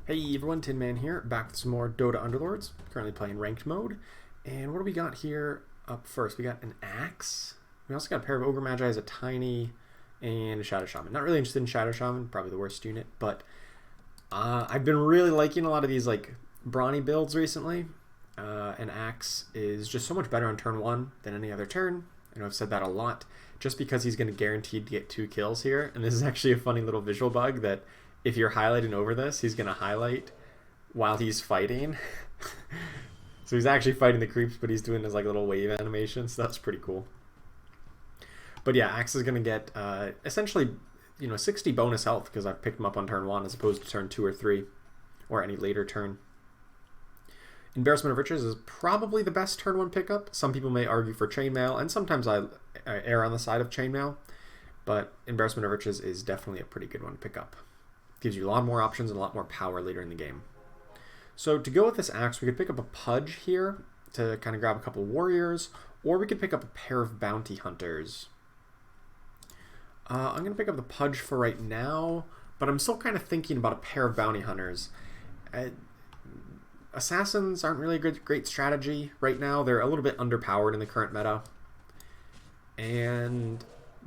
Hey everyone, Tin Man here, back with some more Dota Underlords, currently playing ranked mode. And what do we got here up first? We got an axe. We also got a pair of Ogre Magi as a tiny and a Shadow Shaman. Not really interested in Shadow Shaman, probably the worst unit, but I've been really liking a lot of these like brawny builds recently. An axe is just so much better on turn 1 than any other turn. I know I've said that a lot, just because he's going to guaranteed get 2 kills here. And this is actually a funny little visual bug that if you're highlighting over this, he's going to highlight while he's fighting. So he's actually fighting the creeps, but he's doing his like little wave animation, so that's pretty cool. But yeah, Axe is going to get essentially 60 bonus health because I've picked him up on turn 1 as opposed to turn 2 or 3 or any later turn. Embarrassment of Riches is probably the best turn 1 pickup. Some people may argue for Chainmail, and sometimes I err on the side of Chainmail, but Embarrassment of Riches is definitely a pretty good one to pick up. Gives you a lot more options and a lot more power later in the game. So to go with this axe, we could pick up a Pudge here to kind of grab a couple warriors, or we could pick up a pair of bounty hunters. I'm going to pick up the Pudge for right now, but I'm still kind of thinking about a pair of bounty hunters. Assassins aren't really a great strategy right now. They're a little bit underpowered in the current meta.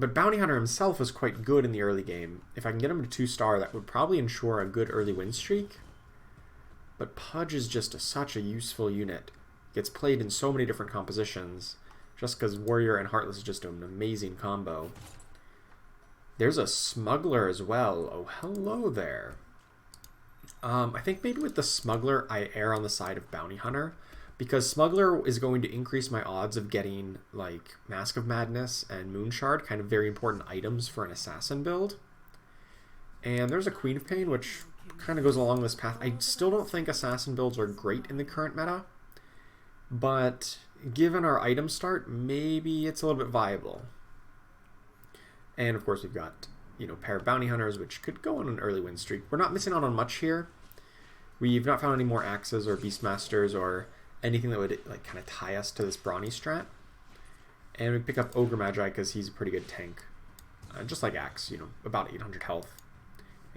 But Bounty Hunter himself is quite good in the early game. If I can get him to 2-star, that would probably ensure a good early win streak. But Pudge is just such a useful unit. Gets played in so many different compositions, just because Warrior and Heartless is just an amazing combo. There's a Smuggler as well. Oh, hello there. I think maybe with the Smuggler, I err on the side of Bounty Hunter, because Smuggler is going to increase my odds of getting like Mask of Madness and Moonshard, kind of very important items for an Assassin build. And there's a Queen of Pain, which kind of goes along this path. I still don't think Assassin builds are great in the current meta, but given our item start, maybe it's a little bit viable. And of course we've got pair of Bounty Hunters, which could go on an early win streak. We're not missing out on much here. We've not found any more Axes or Beastmasters or anything that would like kind of tie us to this Brawny strat. And we pick up Ogre Magi because he's a pretty good tank. Just like Axe, about 800 health.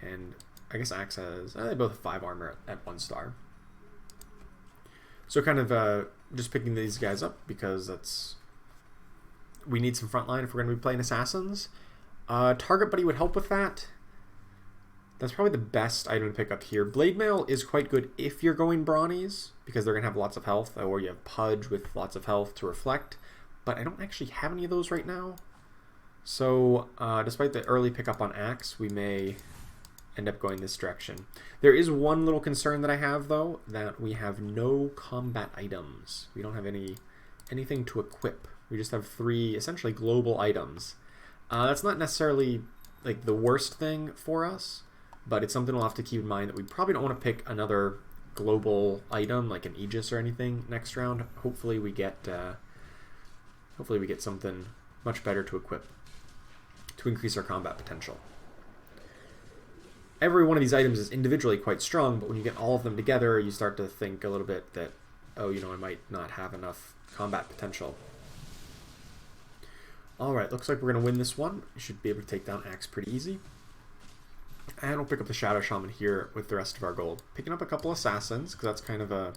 And I guess Axe has, they both have 5 armor at 1-star. So kind of just picking these guys up because we need some frontline if we're going to be playing Assassins. Target Buddy would help with that. That's probably the best item to pick up here. Blade Mail is quite good if you're going Brawnies, because they're going to have lots of health, or you have Pudge with lots of health to reflect. But I don't actually have any of those right now. So, despite the early pickup on Axe, we may end up going this direction. There is one little concern that I have, though, that we have no combat items. We don't have anything to equip. We just have 3, essentially, global items. That's not necessarily like the worst thing for us, but it's something we'll have to keep in mind that we probably don't want to pick another global item like an Aegis or anything next round. Hopefully we get something much better to equip to increase our combat potential. Every one of these items is individually quite strong, but when you get all of them together, you start to think a little bit that, oh, I might not have enough combat potential. Alright, looks like we're going to win this one. We should be able to take down Axe pretty easy. And we'll pick up the Shadow Shaman here with the rest of our gold. Picking up a couple Assassins, because that's kind of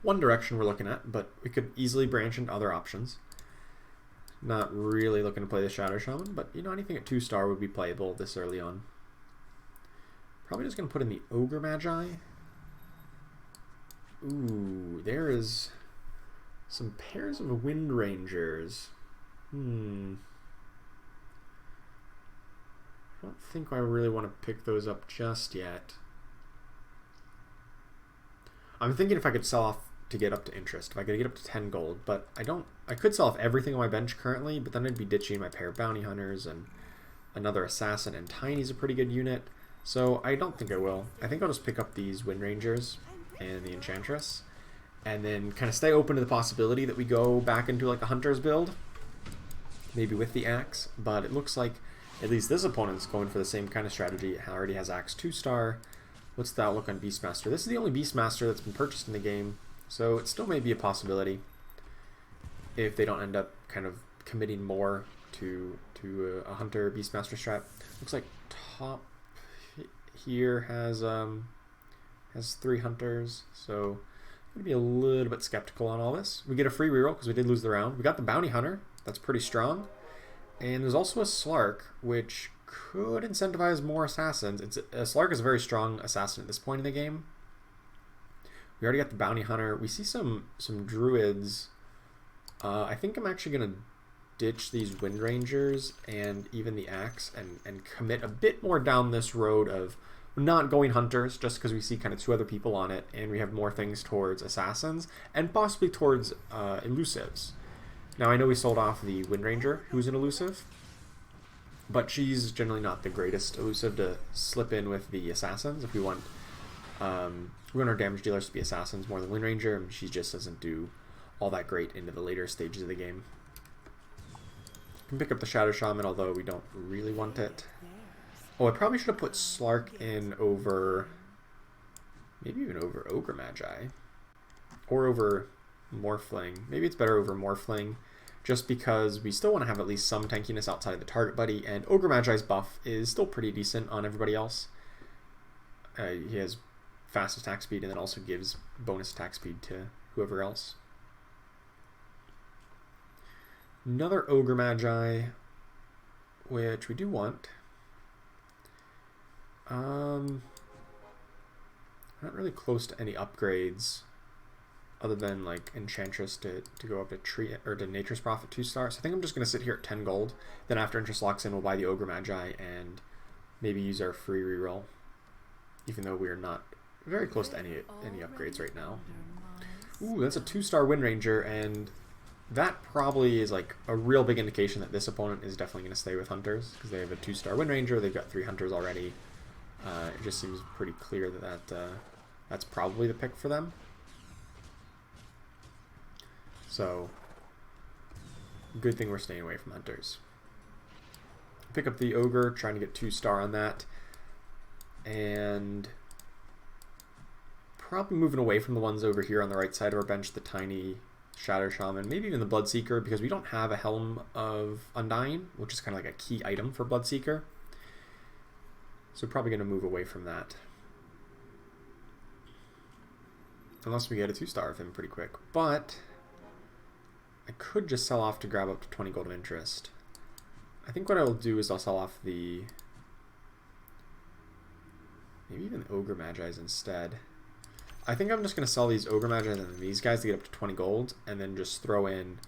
one direction we're looking at, but we could easily branch into other options. Not really looking to play the Shadow Shaman, but anything at 2-star would be playable this early on. Probably just going to put in the Ogre Magi. Ooh, there is some pairs of Wind Rangers. I don't think I really want to pick those up just yet. I'm thinking if I could sell off to get up to interest, if I could get up to 10 gold, but I could sell off everything on my bench currently, but then I'd be ditching my pair of Bounty Hunters and another Assassin, and Tiny's a pretty good unit, so I don't think I will. I think I'll just pick up these Wind Rangers and the Enchantress, and then kind of stay open to the possibility that we go back into like a Hunter's build, maybe with the Axe, but it looks like at least this opponent's going for the same kind of strategy. It already has Axe 2-star. What's the outlook on Beastmaster? This is the only Beastmaster that's been purchased in the game, so it still may be a possibility if they don't end up kind of committing more to a Hunter Beastmaster strat. Looks like top here has Has 3 hunters, so I'm going to be a little bit skeptical on all this. We get a free reroll because we did lose the round. We got the bounty hunter. That's pretty strong. And there's also a Slark, which could incentivize more assassins. A Slark is a very strong assassin at this point in the game. We already got the bounty hunter. We see some druids. I think I'm actually going to ditch these Wind Rangers and even the axe and commit a bit more down this road of not going hunters, just because we see kind of 2 other people on it, and we have more things towards assassins and possibly towards elusives. Now I know we sold off the Wind Ranger, who's an elusive, but she's generally not the greatest elusive to slip in with the assassins. If we want our damage dealers to be assassins more than Wind Ranger, and she just doesn't do all that great into the later stages of the game. We can pick up the Shadow Shaman, although we don't really want it. Oh, I probably should have put Slark in over, maybe even over Ogre Magi, or over Morphling. Maybe it's better over Morphling, just because we still want to have at least some tankiness outside of the target buddy, and Ogre Magi's buff is still pretty decent on everybody else. He has fast attack speed and then also gives bonus attack speed to whoever else. Another Ogre Magi, which we do want. Not really close to any upgrades other than like Enchantress to go up to Tree or to Nature's Prophet 2-star. So I think I'm just going to sit here at 10 gold. Then after interest locks in, we'll buy the Ogre Magi and maybe use our free reroll, even though we are not very close to any upgrades right now. Ooh, that's a 2-star Wind Ranger, and that probably is like a real big indication that this opponent is definitely going to stay with hunters, because they have a 2-star Wind Ranger, they've got 3 hunters already. It just seems pretty clear that that's probably the pick for them. So, good thing we're staying away from hunters. Pick up the Ogre, trying to get 2-star on that. And probably moving away from the ones over here on the right side of our bench, the tiny Shadow Shaman, maybe even the Bloodseeker, because we don't have a Helm of Undying, which is kind of like a key item for Bloodseeker. So probably going to move away from that. Unless we get a 2-star of him pretty quick. But I could just sell off to grab up to 20 gold of interest. I think what I'll do is I'll sell off the... maybe even the Ogre Magi's instead. I think I'm just going to sell these Ogre Magi's and these guys to get up to 20 gold, and then just throw in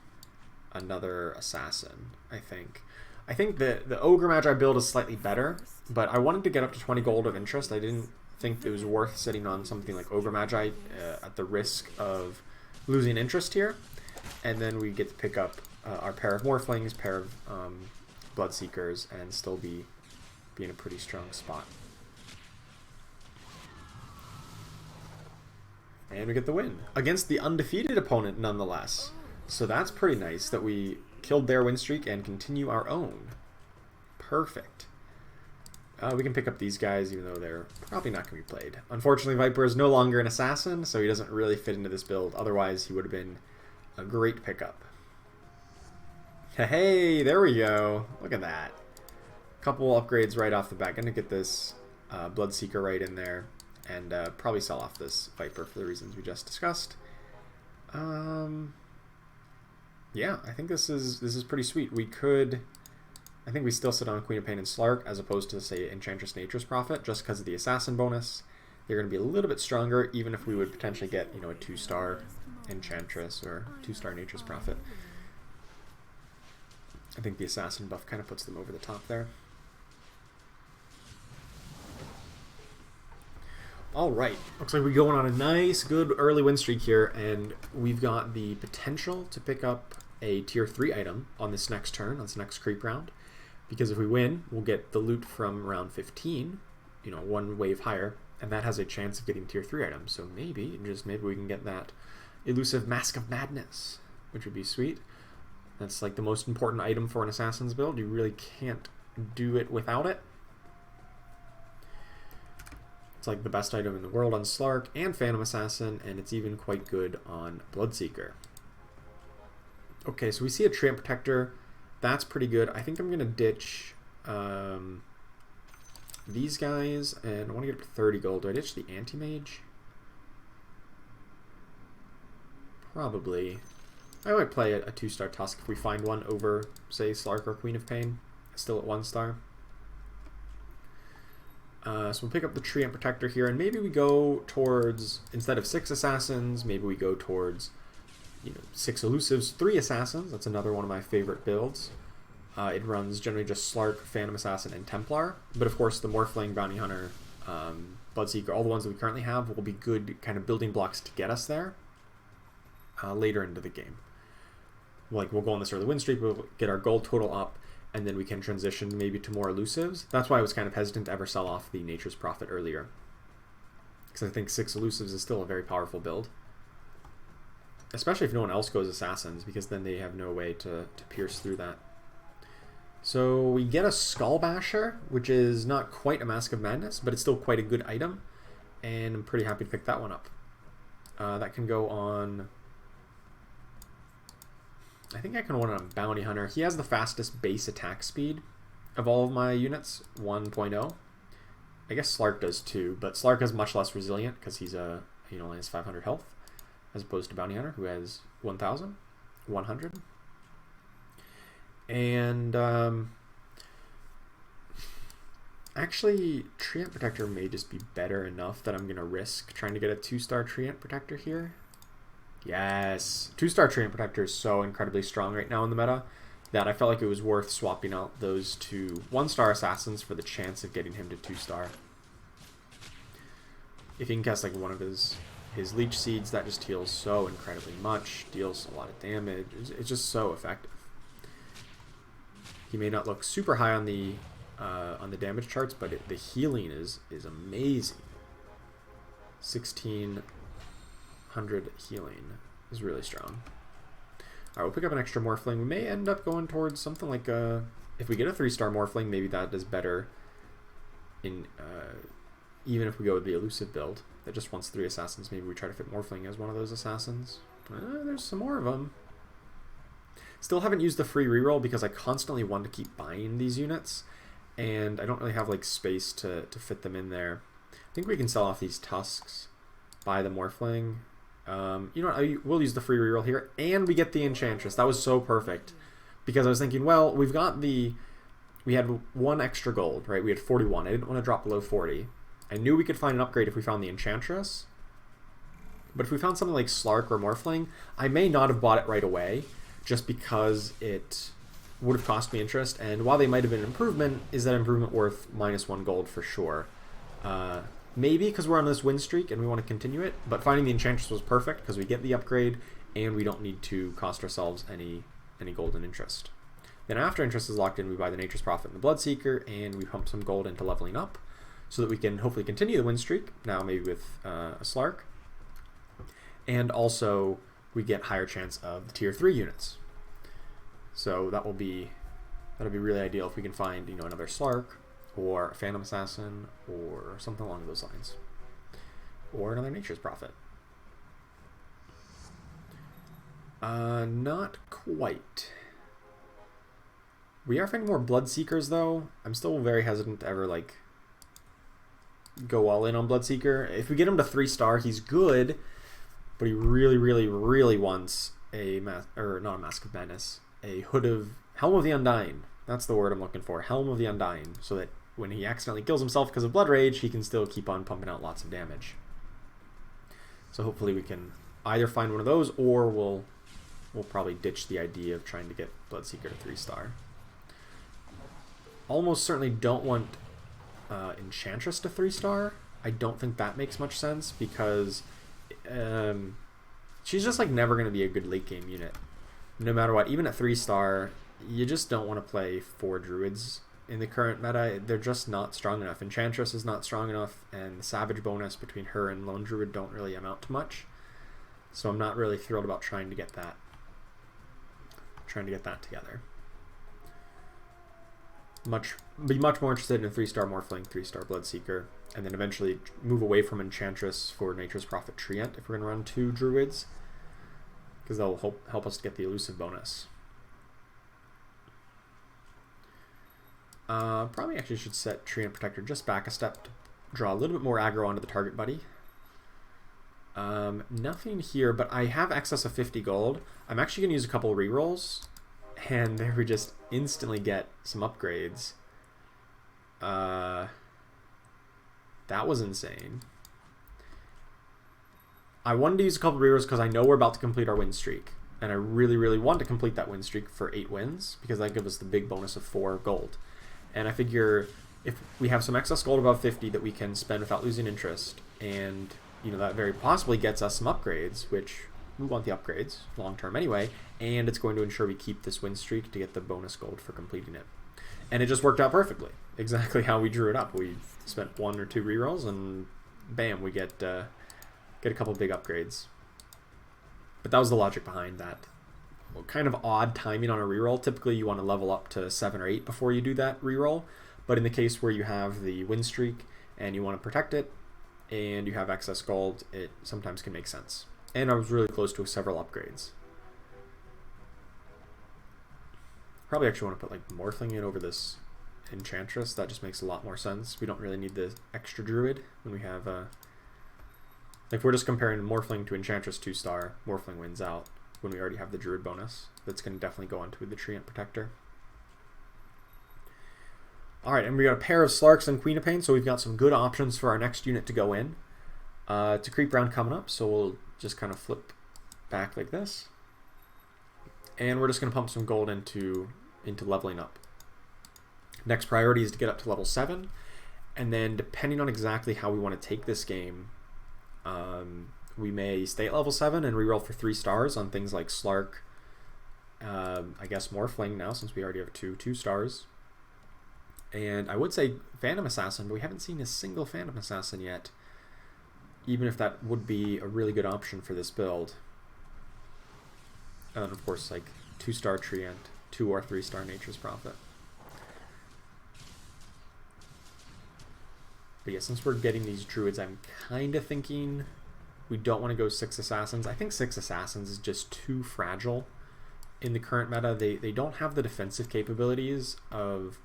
another Assassin, I think. I think the Ogre Magi build is slightly better, but I wanted to get up to 20 gold of interest. I didn't think it was worth sitting on something like Ogre Magi at the risk of losing interest here. And then we get to pick up our pair of Morphlings, pair of Bloodseekers, and still be in a pretty strong spot. And we get the win against the undefeated opponent nonetheless. So that's pretty nice that we killed their win streak and continue our own. Perfect. We can pick up these guys even though they're probably not going to be played. Unfortunately, Viper is no longer an assassin, so he doesn't really fit into this build. Otherwise, he would have been a great pickup. Hey, there we go. Look at that. Couple upgrades right off the bat. Going to get this Bloodseeker right in there. And probably sell off this Viper for the reasons we just discussed. Yeah, I think this is pretty sweet. We could, I think we still sit on Queen of Pain and Slark as opposed to, say, Enchantress Nature's Prophet, just because of the Assassin bonus. They're going to be a little bit stronger, even if we would potentially get, you know, a 2-star Enchantress or 2-star Nature's Prophet. I think the Assassin buff kind of puts them over the top there. Alright, looks like we're going on a nice, good early win streak here, and we've got the potential to pick up a tier 3 item on this next turn, on this next creep round, because if we win, we'll get the loot from round 15, you know, one wave higher, and that has a chance of getting tier 3 items, so maybe, just maybe we can get that Elusive Mask of Madness, which would be sweet. That's like the most important item for an Assassin's build. You really can't do it without it. It's like the best item in the world on Slark and Phantom Assassin, and it's even quite good on Bloodseeker. Okay, so we see a Treant Protector. That's pretty good. I think I'm going to ditch these guys, and I want to get up to 30 gold. Do I ditch the Anti-Mage? probably... I might play a 2-star Tusk if we find one over, say, Slark or Queen of Pain. Still at 1 star. So we'll pick up the Treant Protector here, and maybe we go towards, instead of 6 Assassins, maybe we go towards, 6 Elusives, 3 Assassins. That's another one of my favorite builds. It runs generally just Slark, Phantom Assassin, and Templar. But of course, the Morphling, Bounty Hunter, Bloodseeker, all the ones that we currently have will be good kind of building blocks to get us there later into the game. Like, we'll go on this early win streak, we'll get our gold total up, and then we can transition maybe to more Elusives. That's why I was kind of hesitant to ever sell off the Nature's Prophet earlier. Because I think 6 Elusives is still a very powerful build. Especially if no one else goes Assassins, because then they have no way to pierce through that. So we get a Skull Basher, which is not quite a Mask of Madness, but it's still quite a good item. And I'm pretty happy to pick that one up. That can go on... I think I can run on Bounty Hunter. He has the fastest base attack speed of all of my units, 1.0. I guess Slark does too, but Slark is much less resilient because he only has 500 health, as opposed to Bounty Hunter, who has 1,100. And actually, Treant Protector may just be better enough that I'm going to risk trying to get a 2-star Treant Protector here. Yes, 2-star Treant Protector is so incredibly strong right now in the meta that I felt like it was worth swapping out those 2 1-star Assassins for the chance of getting him to 2-star. If he can cast like one of his Leech Seeds, that just heals so incredibly much, deals a lot of damage. It's just so effective. He may not look super high on the damage charts, but the healing is amazing. 1600 healing is really strong. Alright, we'll pick up an extra Morphling. We may end up going towards something like if we get a 3-star Morphling, maybe that is better in even if we go with the Elusive build that just wants 3 Assassins. Maybe we try to fit Morphling as one of those Assassins. There's some more of them. Still haven't used the free reroll because I constantly want to keep buying these units, and I don't really have like space to fit them in there. I think we can sell off these Tusks, buy the Morphling. You know what, we'll use the free reroll here, and we get the Enchantress. That was so perfect, because I was thinking, well, we had 1 extra gold, right? We had 41. I didn't want to drop below 40. I knew we could find an upgrade if we found the Enchantress, but if we found something like Slark or Morphling, I may not have bought it right away, just because it would have cost me interest, and while they might have been an improvement, is that improvement worth -1 gold for sure? Maybe because we're on this win streak and we want to continue it, but finding the Enchantress was perfect because we get the upgrade and we don't need to cost ourselves any golden interest. Then after interest is locked in, we buy the Nature's Prophet and the Bloodseeker, and we pump some gold into leveling up so that we can hopefully continue the win streak, now maybe with a Slark. And also we get higher chance of the tier 3 units. So that'll be really ideal if we can find another Slark, or a Phantom Assassin, or something along those lines. Or another Nature's Prophet. Not quite. We are finding more Bloodseekers, though. I'm still very hesitant to ever, like, go all in on Bloodseeker. If we get him to 3-star, he's good, but he really, really, really wants not a Mask of Madness, a Helm of the Undying. That's the word I'm looking for. Helm of the Undying, so that when he accidentally kills himself because of Blood Rage, he can still keep on pumping out lots of damage. So hopefully we can either find one of those, or we'll probably ditch the idea of trying to get Bloodseeker to 3-star. Almost certainly don't want Enchantress to 3-star. I don't think that makes much sense, because she's just like never going to be a good late game unit. No matter what, even at 3-star, you just don't want to play 4 Druids in the current meta. They're just not strong enough. Enchantress is not strong enough, and the Savage bonus between her and Lone Druid don't really amount to much. So I'm not really thrilled about trying to get that together. Be much more interested in a 3-star Morphling, 3-star Bloodseeker, and then eventually move away from Enchantress for Nature's Prophet Treant if we're going to run 2 Druids, because they'll help us to get the Elusive bonus. Probably actually should set Treant Protector just back a step to draw a little bit more aggro onto the target buddy. Nothing here, but I have excess of 50 gold. I'm actually going to use a couple rerolls, and there we just instantly get some upgrades. That was insane. I wanted to use a couple rerolls because I know we're about to complete our win streak, and I really, really want to complete that win streak for 8 wins because that gives us the big bonus of 4 gold. And I figure if we have some excess gold above 50 that we can spend without losing interest, and you know that very possibly gets us some upgrades, which we want the upgrades long term anyway, and it's going to ensure we keep this win streak to get the bonus gold for completing it. And it just worked out perfectly, exactly how we drew it up. We spent 1 or 2 rerolls, and bam, we get a couple big upgrades. But that was the logic behind that. Kind of odd timing on a reroll. Typically, you want to level up to 7 or 8 before you do that reroll. But in the case where you have the win streak and you want to protect it, and you have excess gold, it sometimes can make sense. And I was really close to several upgrades. Probably actually want to put like Morphling in over this Enchantress. That just makes a lot more sense. We don't really need the extra Druid when we have like if we're just comparing Morphling to Enchantress 2-star, Morphling wins out when we already have the Druid bonus. That's going to definitely go onto the Treant Protector. Alright, and we got a pair of Slarks and Queen of Pain, so we've got some good options for our next unit to go in. It's a creep round coming up, so we'll just kind of flip back like this. And we're just going to pump some gold into leveling up. Next priority is to get up to level 7, and then depending on exactly how we want to take this game, we may stay at level 7 and reroll for 3 stars on things like Slark, I guess Morphling now, since we already have 2 stars. And I would say Phantom Assassin, but we haven't seen a single Phantom Assassin yet, even if that would be a really good option for this build. And then, of course, like 2-star Treant, 2 or 3-star Nature's Prophet. But yeah, since we're getting these Druids, I'm kind of thinking we don't want to go 6 Assassins. I think 6 Assassins is just too fragile in the current meta. They don't have the defensive capabilities of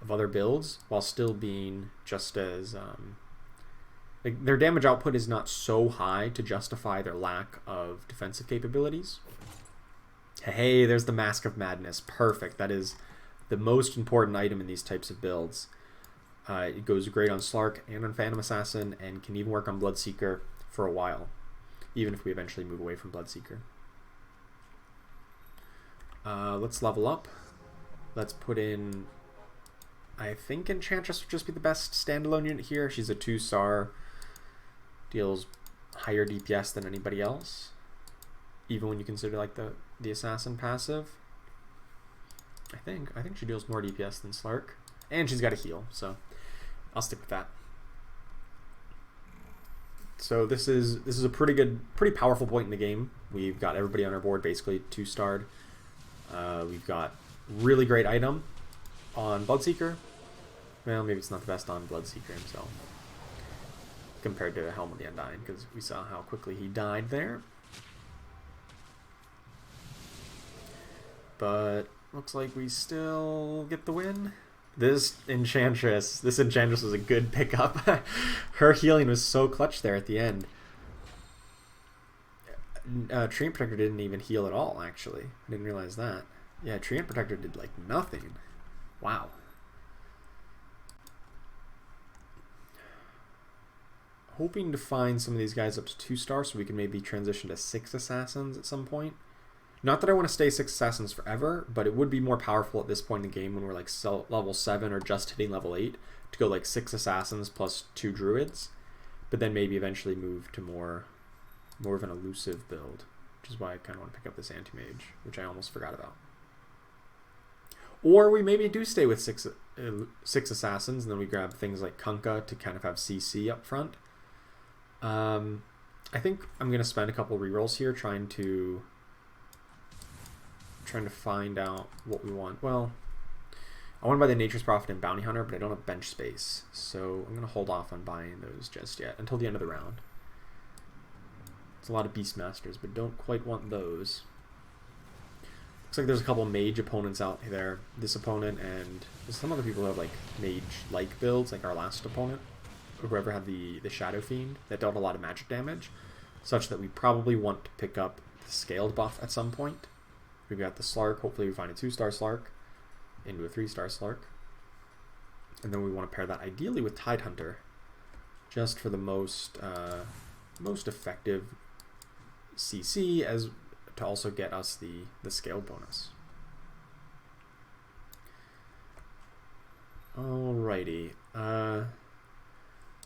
other builds, while still being just as like their damage output is not so high to justify their lack of defensive capabilities. Hey, there's the Mask of Madness. Perfect. That is the most important item in these types of builds. It goes great on Slark and on Phantom Assassin, and can even work on Bloodseeker for a while, even if we eventually move away from Bloodseeker. Let's level up. Let's put in, I think Enchantress would just be the best standalone unit here. She's a 2-star, deals higher DPS than anybody else, even when you consider like the Assassin passive. I think she deals more DPS than Slark, and she's got a heal, so I'll stick with that. So this is a pretty powerful point in the game. We've got everybody on our board basically 2-starred. We've got really great item on Bloodseeker. Well, maybe it's not the best on Bloodseeker himself compared to Helm of the Undying, because we saw how quickly he died there. But looks like we still get the win. This Enchantress was a good pickup. Her healing was so clutch there at the end. Treant Protector didn't even heal at all, actually. I didn't realize that. Yeah, Treant Protector did like nothing. Wow. Hoping to find some of these guys up to 2-star so we can maybe transition to 6 Assassins at some point. Not that I want to stay 6 Assassins forever, but it would be more powerful at this point in the game when we're like level 7 or just hitting level 8 to go like 6 Assassins plus 2 Druids, but then maybe eventually move to more of an elusive build, which is why I kind of want to pick up this Anti-Mage, which I almost forgot about. Or we maybe do stay with 6 Assassins, and then we grab things like Kunkka to kind of have CC up front. I think I'm going to spend a couple rerolls here trying to find out what we want. Well, I want to buy the Nature's Prophet and Bounty Hunter, but I don't have bench space, so I'm going to hold off on buying those just yet until the end of the round. It's a lot of Beastmasters, but don't quite want those. Looks like there's a couple mage opponents out there. This opponent and there's some other people who have like mage-like builds, like our last opponent, or whoever had the Shadow Fiend that dealt a lot of magic damage. such that we probably want to pick up the scaled buff at some point. We've got the Slark. Hopefully we find a 2-star Slark into a 3-star Slark. And then we want to pair that ideally with Tidehunter, just for the most effective CC, as to also get us the scale bonus. Alrighty.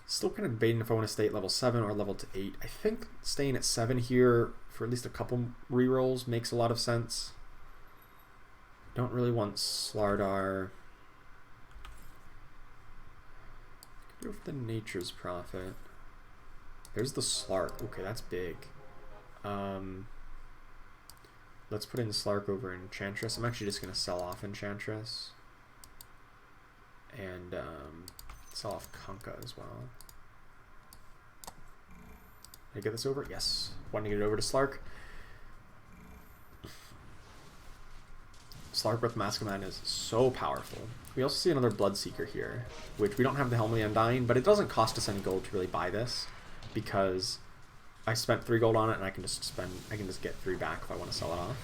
Still kind of debating if I want to stay at level 7 or level to 8. I think staying at 7 here for at least a couple rerolls makes a lot of sense. Don't really want Slardar. Go for the Nature's Prophet. There's the Slark. Okay, that's big. Let's put in Slark over Enchantress. I'm actually just going to sell off Enchantress. And sell off Kunkka as well. Did I get this over? Yes. Want to get it over to Slark. Slark with Mask of Madness is so powerful. We also see another Bloodseeker here, which we don't have the Helm of the Undying, but it doesn't cost us any gold to really buy this, because I spent 3 gold on it and I can just get 3 back if I want to sell it off.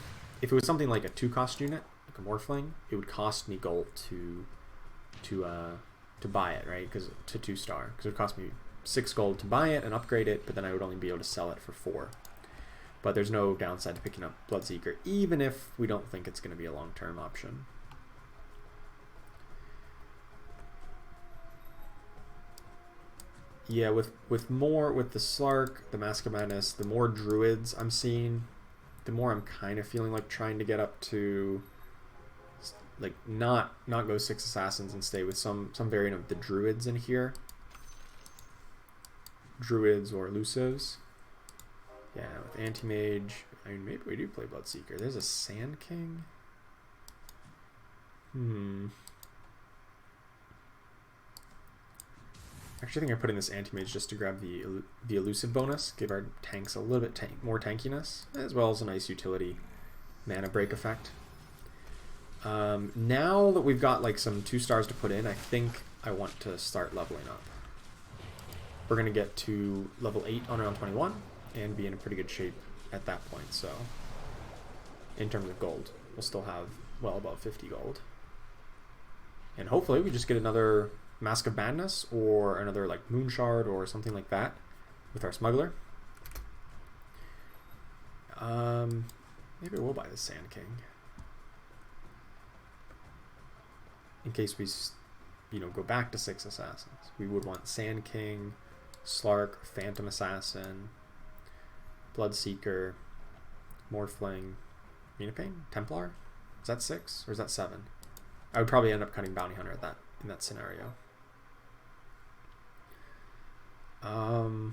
If it was something like a 2-cost unit, like a Morphling, it would cost me gold to buy it, right? Because to 2-star, because it would cost me 6 gold to buy it and upgrade it, but then I would only be able to sell it for 4. But there's no downside to picking up Bloodseeker, even if we don't think it's going to be a long-term option. Yeah, with the Slark, the Mask of Madness, the more Druids I'm seeing, the more I'm kind of feeling like trying to get up to, like, not go 6 Assassins and stay with some variant of the Druids in here. Druids or Elusives. Yeah, with Anti-Mage, I mean, maybe we do play Bloodseeker. There's a Sand King. Actually, I think I put in this Anti-Mage just to grab the Elusive bonus, give our tanks a little bit more tankiness, as well as a nice utility mana break effect. Now that we've got like some 2-stars to put in, I think I want to start leveling up. We're going to get to level 8 on round 21 and be in a pretty good shape at that point. So in terms of gold, we'll still have well above 50 gold. And hopefully we just get another Mask of Madness or another like Moon Shard or something like that with our Smuggler. Maybe we'll buy the Sand King. In case we, go back to 6 Assassins. We would want Sand King, Slark, Phantom Assassin, Bloodseeker, Morphling, Pain, Templar. Is that 6 or is that 7? I would probably end up cutting Bounty Hunter in that scenario. I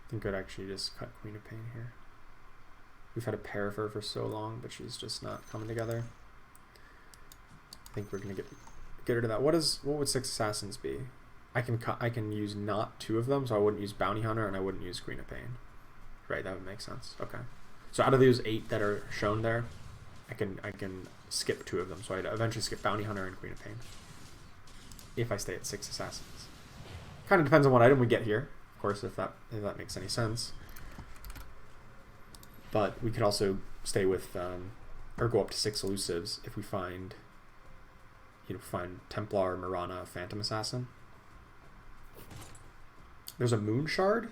think I'd actually just cut Queen of Pain here. We've had a pair of her for so long, but she's just not coming together. I think we're gonna get her to that. What would 6 Assassins be? I can use not 2 of them, so I wouldn't use Bounty Hunter and I wouldn't use Queen of Pain. Right, that would make sense. Okay. So out of those 8 that are shown there, I can skip 2 of them. So I'd eventually skip Bounty Hunter and Queen of Pain if I stay at 6 Assassins. Kind of depends on what item we get here, of course, if that makes any sense. But we could also stay with or go up to 6 Elusives if we find Templar, Mirana, Phantom Assassin. There's a Moon Shard.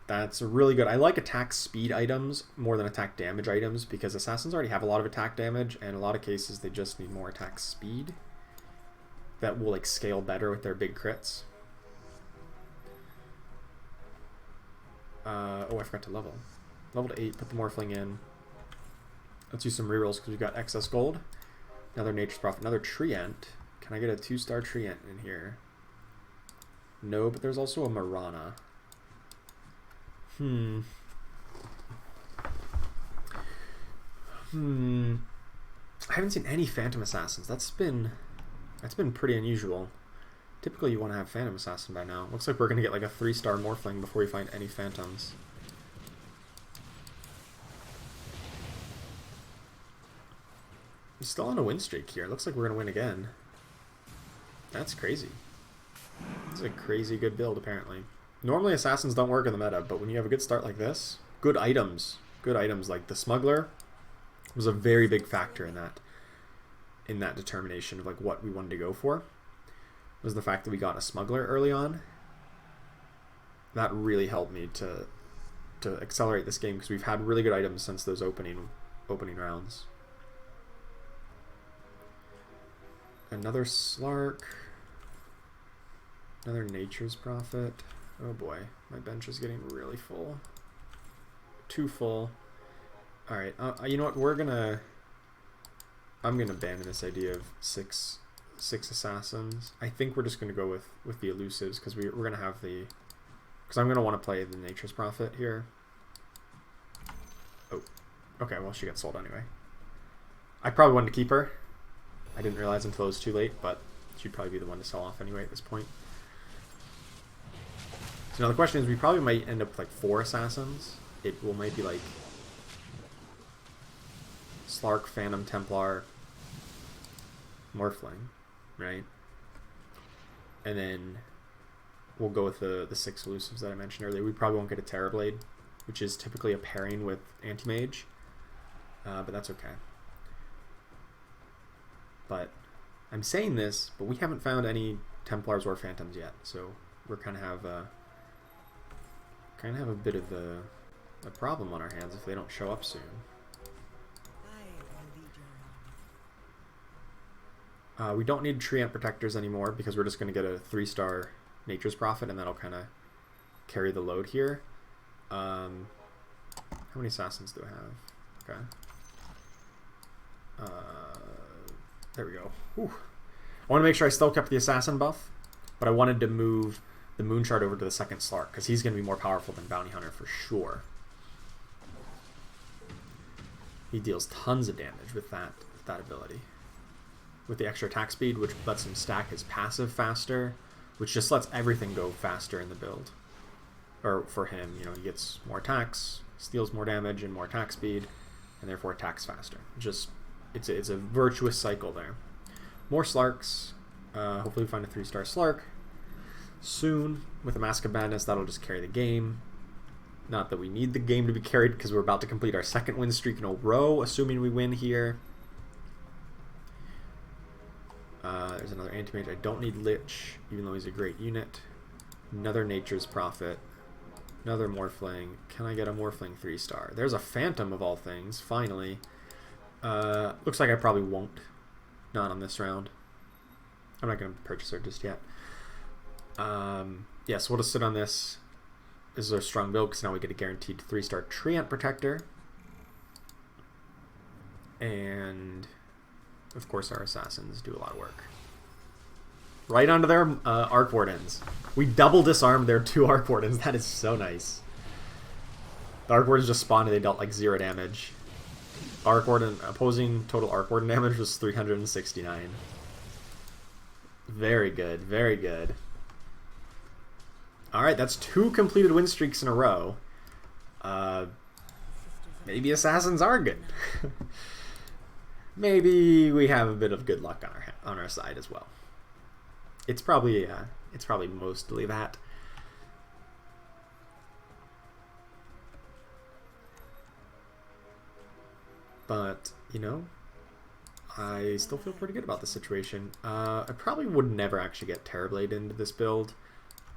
That's really good. I like attack speed items more than attack damage items because Assassins already have a lot of attack damage, and in a lot of cases they just need more attack speed that will like scale better with their big crits. Oh, I forgot to level. Level to 8, put the Morphling in. Let's use some rerolls because we've got excess gold. Another Nature's Prophet, another Treant. Can I get a 2-star Treant in here? No, but there's also a Mirana. I haven't seen any Phantom Assassins. That's been pretty unusual. Typically you want to have Phantom Assassin by now. Looks like we're gonna get like a 3-star Morphling before we find any Phantoms. He's still on a win streak here. Looks like we're gonna win again. That's crazy. This is a crazy good build, apparently. Normally assassins don't work in the meta, but when you have a good start like this, good items like the smuggler was a very big factor in that determination of like what we wanted to go for. Was the fact that we got a smuggler early on. That really helped me to accelerate this game because we've had really good items since those opening rounds. Another Slark. Another Nature's Prophet. Oh boy, my bench is getting really full. Too full. Alright, you know what, I'm gonna abandon this idea of six assassins. I think we're just gonna go with the Elusives because we're gonna have the... Because I'm gonna want to play the Nature's Prophet here. Oh, okay, well she got sold anyway. I probably wanted to keep her. I didn't realize until it was too late, but she'd probably be the one to sell off anyway at this point. So now the question is, we probably might end up with like 4 assassins. It will maybe like Slark, Phantom, Templar, Morphling, right? And then we'll go with the 6 elusives that I mentioned earlier. We probably won't get a Terrorblade, which is typically a pairing with Anti-Mage, but that's okay. But I'm saying this, but we haven't found any Templars or Phantoms yet, so we're kind of have a bit of a problem on our hands if they don't show up soon. We don't need Treant Protectors anymore because we're just going to get a 3-star Nature's Prophet, and that'll kind of carry the load here. How many assassins do I have? Okay. There we go. Whew. I want to make sure I still kept the assassin buff, but I wanted to move the Moonshard over to the 2nd Slark because he's going to be more powerful than Bounty Hunter for sure. He deals tons of damage with that ability. With the extra attack speed, which lets him stack his passive faster, which just lets everything go faster in the build. Or for him, you know, he gets more attacks, steals more damage and more attack speed, and therefore attacks faster. Just it's a virtuous cycle there. More Slarks. Hopefully we find a 3-star Slark soon. With a Mask of Madness, that'll just carry the game. Not that we need the game to be carried because we're about to complete our 2nd win streak in a row, assuming we win here. There's another Anti-Mage. I don't need Lich, even though he's a great unit. Another Nature's Prophet. Another Morphling. Can I get a Morphling 3-star? There's a Phantom of all things, finally. Looks like I probably won't. Not on this round. I'm not going to purchase her just yet. Yeah, so we'll just sit on this. This is our strong build because now we get a guaranteed 3-star Treant Protector. And of course our assassins do a lot of work. Right onto their Arc Wardens. We double disarmed their 2 Arc Wardens. That is so nice. The Arc Wardens just spawned and they dealt like 0 damage. Arc Warden, opposing total Arc Warden damage was 369. Very good, very good. Alright, that's 2 completed win streaks in a row. Maybe assassins are good. Maybe we have a bit of good luck on our side as well. It's probably mostly that. But, you know, I still feel pretty good about the situation. I probably would never actually get Terrorblade into this build.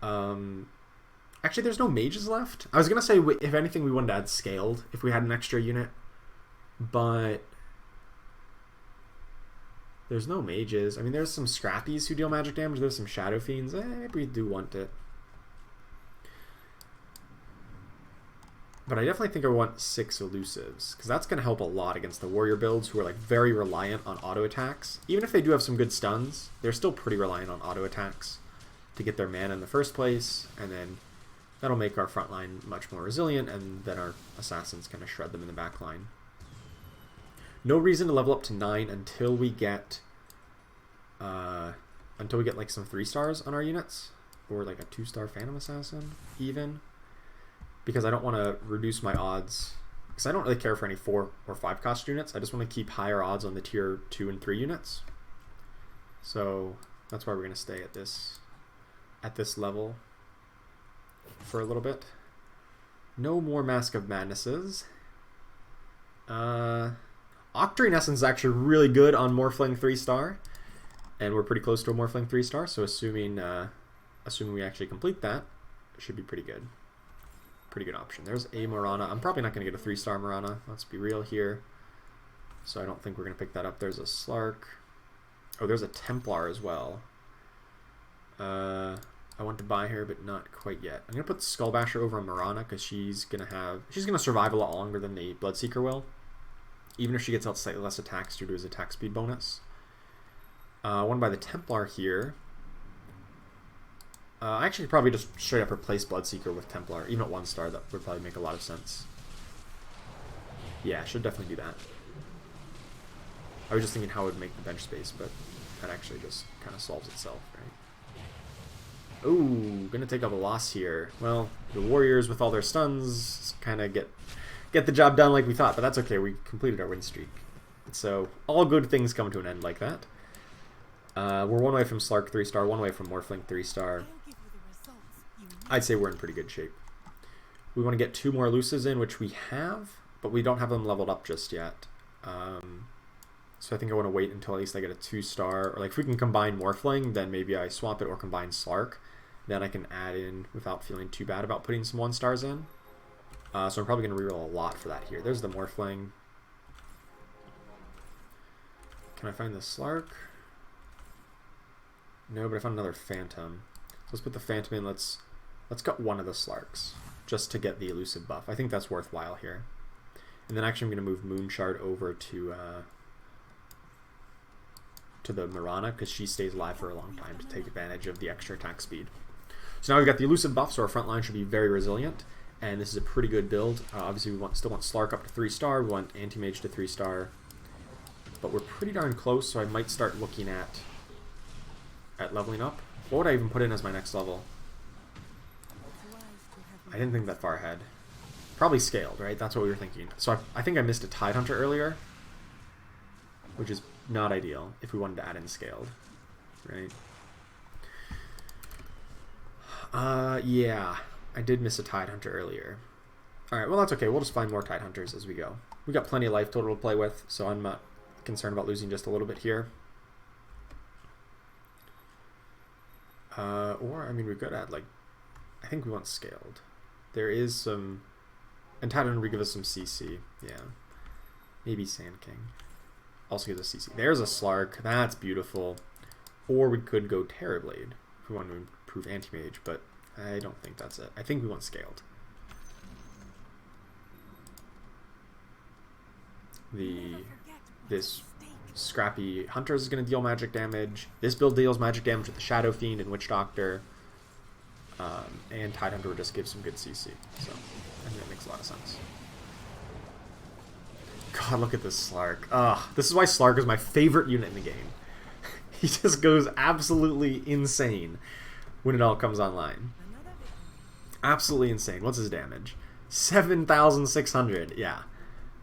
Actually, there's no mages left. I was going to say, if anything, we wanted to add Scaled if we had an extra unit. But there's no mages. I mean, there's some Scrappies who deal magic damage. There's some Shadow Fiends. Maybe we do want it. But I definitely think I want 6 Elusives, because that's going to help a lot against the warrior builds who are like very reliant on auto attacks. Even if they do have some good stuns, they're still pretty reliant on auto attacks to get their mana in the first place, and then that'll make our front line much more resilient, and then our assassins kind of shred them in the back line. No reason to level up to 9 until we get like some 3-stars on our units, or like a 2-star Phantom Assassin even. Because I don't want to reduce my odds. Because I don't really care for any 4 or 5 cost units. I just want to keep higher odds on the tier 2 and 3 units. So that's why we're going to stay at this at this level for a little bit. No more Mask of Madnesses. Octarine Essence is actually really good on Morphling 3-star. And we're pretty close to a Morphling 3-star, so assuming we actually complete that, it should be pretty good. Pretty good option. There's a Mirana. I'm probably not going to get a 3-star Mirana. Let's be real here. So I don't think we're going to pick that up. There's a Slark. Oh, there's a Templar as well. I want to buy her, but not quite yet. I'm going to put Skullbasher over on Mirana because she's going to survive a lot longer than the Bloodseeker will. Even if she gets out slightly less attacks due to his attack speed bonus. I want to buy the Templar here. I actually probably just straight up replace Bloodseeker with Templar. Even at 1-star, that would probably make a lot of sense. Yeah, should definitely do that. I was just thinking how it would make the bench space, but that actually just kind of solves itself, right? Ooh, gonna take up a loss here. Well, the Warriors with all their stuns kind of get the job done like we thought, but that's okay. We completed our win streak. So all good things come to an end like that. We're one away from Slark 3-star, one away from Morphling 3-star. I'd say we're in pretty good shape. We want to get 2 more Elusives in, which we have, but we don't have them leveled up just yet. So I think I want to wait until at least I get a 2-star. Or like if we can combine Morphling, then maybe I swap it or combine Slark. Then I can add in without feeling too bad about putting some 1-stars in. So I'm probably going to reroll a lot for that here. There's the Morphling. Can I find the Slark? No, but I found another Phantom. So let's put the Phantom in. Let's cut one of the Slarks just to get the Elusive buff. I think that's worthwhile here. And then actually I'm going to move Moonshard over to the Mirana because she stays alive for a long time to take advantage of the extra attack speed. So now we've got the Elusive buff, so our front line should be very resilient. And this is a pretty good build. Obviously we still want Slark up to 3-star. We want Anti-Mage to 3-star. But we're pretty darn close, so I might start looking at leveling up. What would I even put in as my next level? I didn't think that far ahead. Probably scaled, right? That's what we were thinking. So I think I missed a Tidehunter earlier, which is not ideal if we wanted to add in scaled, right? Yeah, I did miss a Tidehunter earlier. Alright, well that's okay. We'll just find more Tidehunters as we go. We got plenty of life total to play with, so I'm not concerned about losing just a little bit here. Or, I mean, we could add, like, I think we want scaled. There is some... And Tidehunter would give us some CC. Yeah. Maybe Sand King. Also gives us CC. There's a Slark. That's beautiful. Or we could go Terrorblade if we want to improve Anti-Mage, but I don't think that's it. I think we want scaled. This Scrappy Hunter is going to deal magic damage. This build deals magic damage with the Shadow Fiend and Witch Doctor. And Tidehunter would just give some good CC. So I think that makes a lot of sense. God, look at this Slark. This is why Slark is my favorite unit in the game. He just goes absolutely insane when it all comes online. Absolutely insane. What's his damage? 7,600. Yeah.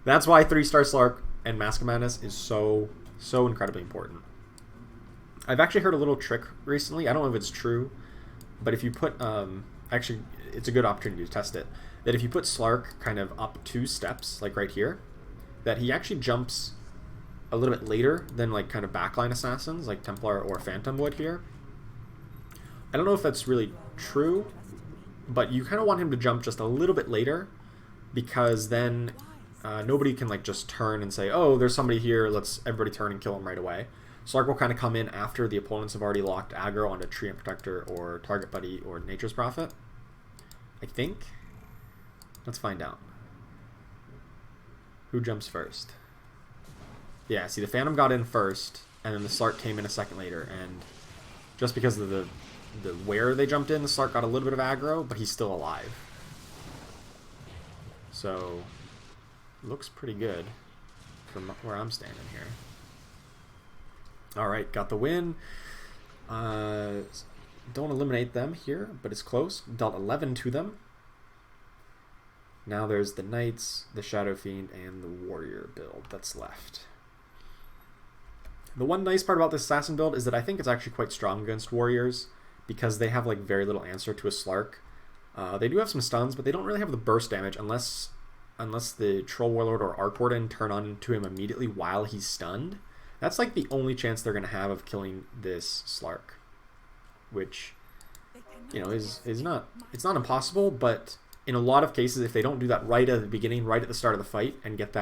That's why 3-star Slark and Mask of Madness is so incredibly important. I've actually heard a little trick recently. I don't know if it's true, but if you put... actually, it's a good opportunity to test it. That if you put Slark kind of up 2 steps, like right here, that he actually jumps a little bit later than like kind of backline assassins, like Templar or Phantom would here. I don't know if that's really true, but you kind of want him to jump just a little bit later, because then nobody can like just turn and say, oh, there's somebody here, let's everybody turn and kill him right away. Slark will kind of come in after the opponents have already locked aggro onto Treant Protector or Target Buddy or Nature's Prophet. I think. Let's find out. Who jumps first? Yeah, see, the Phantom got in first, and then the Slark came in a second later, and just because of the where they jumped in, the Slark got a little bit of aggro, but he's still alive. So, looks pretty good from where I'm standing here. Alright, got the win. Don't eliminate them here, but it's close. Dealt 11 to them. Now there's the Knights, the Shadow Fiend, and the Warrior build that's left. The one nice part about this Assassin build is that I think it's actually quite strong against Warriors, because they have like very little answer to a Slark. They do have some stuns, but they don't really have the burst damage unless the Troll Warlord or Arc Warden turn on to him immediately while he's stunned. That's like the only chance they're going to have of killing this Slark, which, you know, is not, it's not impossible, but in a lot of cases, if they don't do that right at the beginning, right at the start of the fight, and get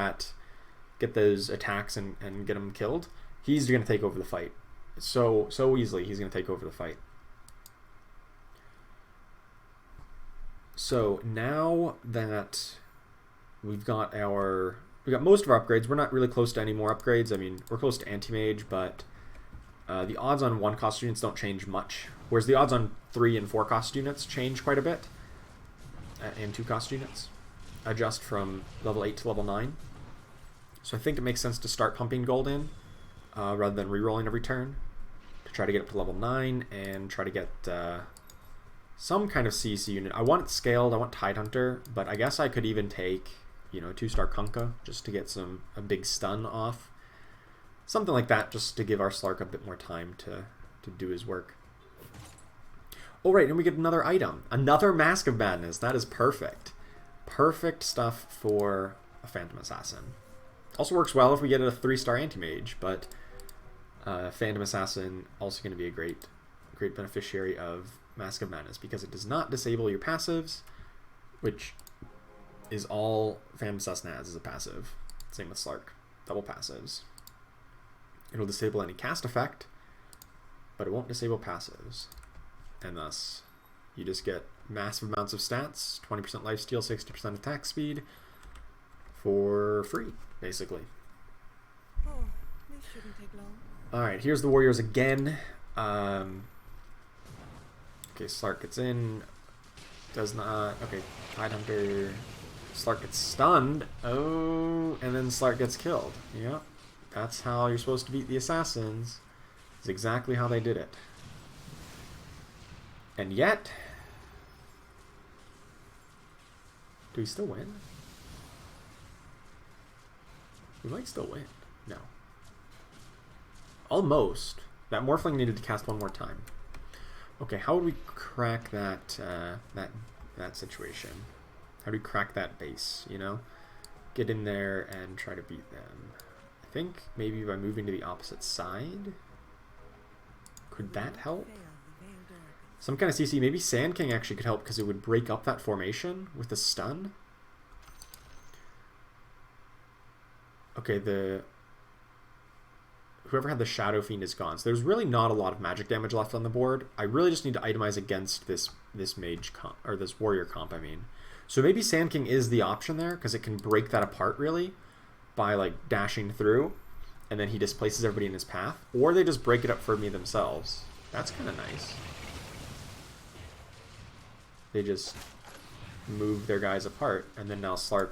those attacks and get him killed, he's going to take over the fight. So easily, he's going to take over the fight. So now that we've got most of our upgrades, we're not really close to any more upgrades. I mean, we're close to Anti-Mage, but the odds on 1 cost units don't change much, whereas the odds on 3 and 4 cost units change quite a bit, and 2 cost units adjust from level 8 to level 9. So I think it makes sense to start pumping gold in rather than rerolling every turn to try to get up to level 9 and try to get some kind of CC unit. I want it scaled, I want Tidehunter, but I guess I could even take, you know, a 2-star Kunkka just to get a big stun off. Something like that, just to give our Slark a bit more time to do his work. Oh right, and we get another item. Another Mask of Madness. That is perfect. Perfect stuff for a Phantom Assassin. Also works well if we get a 3-star Anti-Mage, but Phantom Assassin also going to be a great beneficiary of Mask of Madness because it does not disable your passives, which is all Phantom Assassin has as a passive. Same with Slark. Double passives. It'll disable any cast effect, but it won't disable passives. And thus, you just get massive amounts of stats, 20% lifesteal, 60% attack speed, for free, basically. Oh, this shouldn't take long. Alright, here's the warriors again. Okay, Slark gets in. Does not. Okay, Tidehunter. Slark gets stunned. Oh, and then Slark gets killed. Yep. That's how you're supposed to beat the assassins. It's exactly how they did it. And yet, do we still win? We might still win. No. Almost. That Morphling needed to cast one more time. Okay, how would we crack that that situation? How do we crack that base, you know? Get in there and try to beat them. I think maybe by moving to the opposite side? Could that help? Some kind of CC. Maybe Sand King actually could help because it would break up that formation with the stun. Okay, whoever had the Shadow Fiend is gone. So there's really not a lot of magic damage left on the board. I really just need to itemize against this mage comp, or this warrior comp, I mean. So maybe Sand King is the option there because it can break that apart really by like dashing through, and then he displaces everybody in his path. Or they just break it up for me themselves. That's kind of nice. They just move their guys apart, and then now Slark,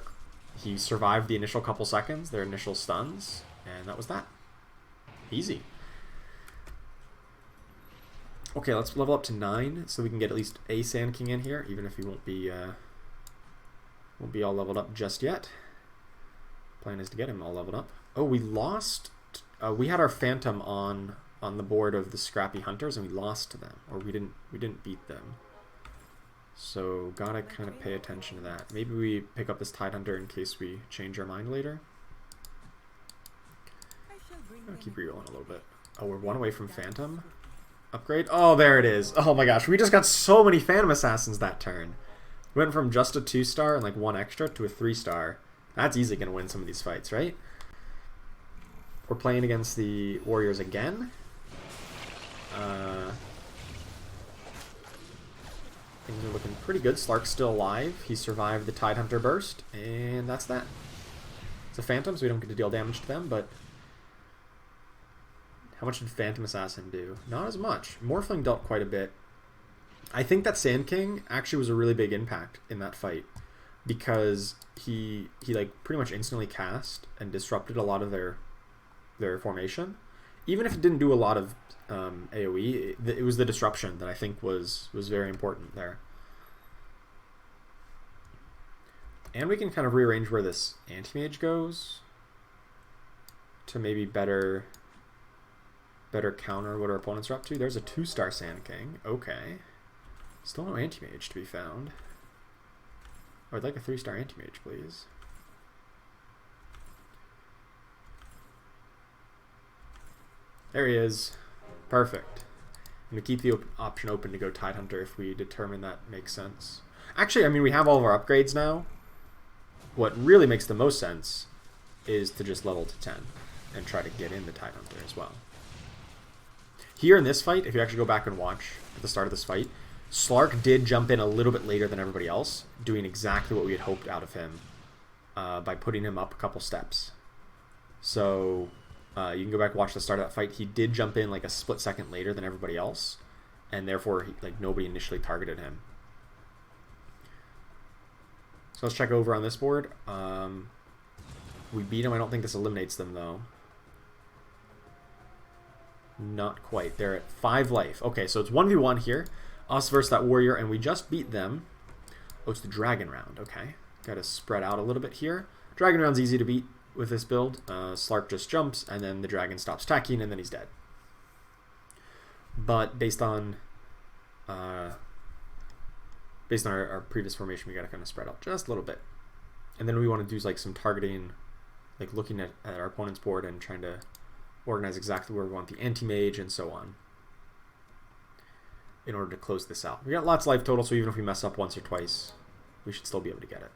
he survived the initial couple seconds, their initial stuns, and that was that. Easy. Okay, let's level up to 9 so we can get at least a Sand King in here, even if he won't be all leveled up just yet. Plan is to get him all leveled up. Oh, we lost. We had our Phantom on the board of the Scrappy Hunters, and we lost to them, or we didn't beat them. So gotta kind of pay attention to that. Maybe we pick up this Tidehunter in case we change our mind later. I'll keep rerolling a little bit. Oh, we're 1 away from Phantom upgrade. Oh, there it is. Oh my gosh, we just got so many Phantom Assassins that turn. We went from just a 2-star and like 1 extra to a 3-star. That's easily gonna win some of these fights, right? We're playing against the warriors again. Things are looking pretty good. Slark's still alive. He survived the Tidehunter burst, and that's that. It's a Phantom, so we don't get to deal damage to them, but how much did Phantom Assassin do? Not as much. Morphling dealt quite a bit. I think that Sand King actually was a really big impact in that fight because he like pretty much instantly cast and disrupted a lot of their formation. Even if it didn't do a lot of AoE, it was the disruption that I think was very important there. And we can kind of rearrange where this Anti-Mage goes to maybe better better counter what our opponents are up to. There's a 2-star Sand King. Okay. Still no Anti-Mage to be found. Oh, I'd like a 3-star Anti-Mage, please. There he is. Perfect. I'm going to keep the option open to go Tidehunter if we determine that makes sense. Actually, I mean, we have all of our upgrades now. What really makes the most sense is to just level to 10 and try to get in the Tidehunter as well. Here in this fight, if you actually go back and watch at the start of this fight, Slark did jump in a little bit later than everybody else, doing exactly what we had hoped out of him by putting him up a couple steps. So you can go back and watch the start of that fight. He did jump in like a split second later than everybody else, and therefore nobody initially targeted him. So let's check over on this board. We beat him. I don't think this eliminates them, though. Not quite. They're at 5 life. Okay, so it's 1v1 here. Us versus that warrior, and we just beat them. Oh, it's the dragon round. Okay. Got to spread out a little bit here. Dragon round's easy to beat with this build. Slark just jumps, and then the dragon stops attacking, and then he's dead. But based on our previous formation, we got to kind of spread out just a little bit. And then we want to do like some targeting, like looking at our opponent's board and trying to organize exactly where we want the anti-mage and so on in order to close this out. We got lots of life total, so even if we mess up once or twice, we should still be able to get it.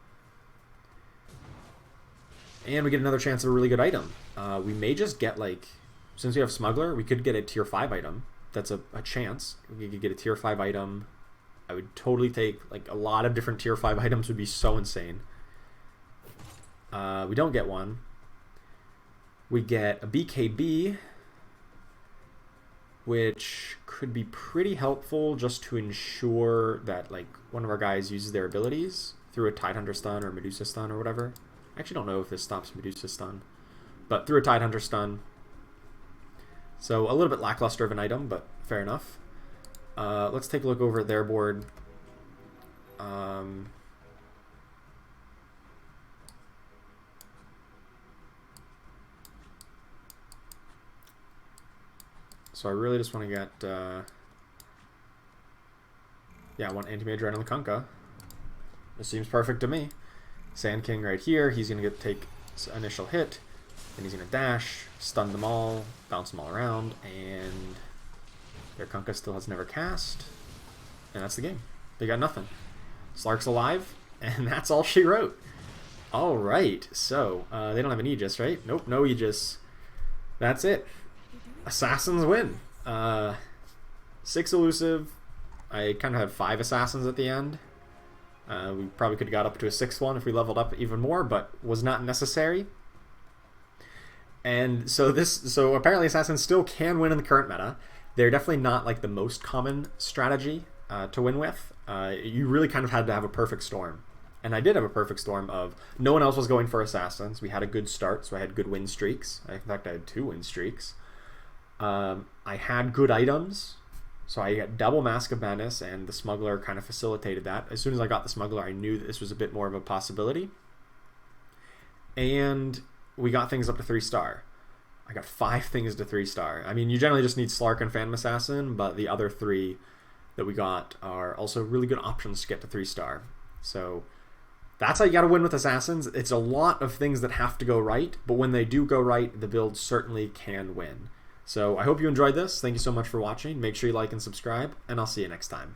And we get another chance of a really good item. We may just get, like, since we have Smuggler, we could get a tier 5 item. That's a chance. We could get a tier 5 item. I would totally take, like, a lot of different tier 5 items would be so insane. We don't get one. We get a BKB, which could be pretty helpful just to ensure that, like, one of our guys uses their abilities through a Tidehunter stun or Medusa stun or whatever. I actually don't know if this stops Medusa stun, but through a Tidehunter stun. So a little bit lackluster of an item, but fair enough. Let's take a look over at their board. So I really just want to get, yeah, I want Anti-Mage right on the Kunkka. This seems perfect to me. Sand King right here, he's going to take initial hit, then he's going to dash, stun them all, bounce them all around, and their Kunkka still has never cast, and that's the game. They got nothing. Slark's alive, and that's all she wrote. Alright, so, they don't have an Aegis, right? Nope, no Aegis. That's it. Assassins win. 6 elusive. I kind of had 5 assassins at the end. We probably could have got up to a 6th one if we leveled up even more, but was not necessary. And so apparently assassins still can win in the current meta. They're definitely not like the most common strategy to win with. You really kind of had to have a perfect storm. And I did have a perfect storm of no one else was going for assassins. We had a good start, so I had good win streaks. In fact, I had 2 win streaks. I had good items, so I got double Mask of Madness, and the Smuggler kind of facilitated that. As soon as I got the Smuggler, I knew that this was a bit more of a possibility. And we got things up to 3-star. I got 5 things to 3-star. I mean, you generally just need Slark and Phantom Assassin, but the other 3 that we got are also really good options to get to 3-star. So that's how you got to win with Assassins. It's a lot of things that have to go right, but when they do go right, the build certainly can win. So I hope you enjoyed this. Thank you so much for watching. Make sure you like and subscribe, and I'll see you next time.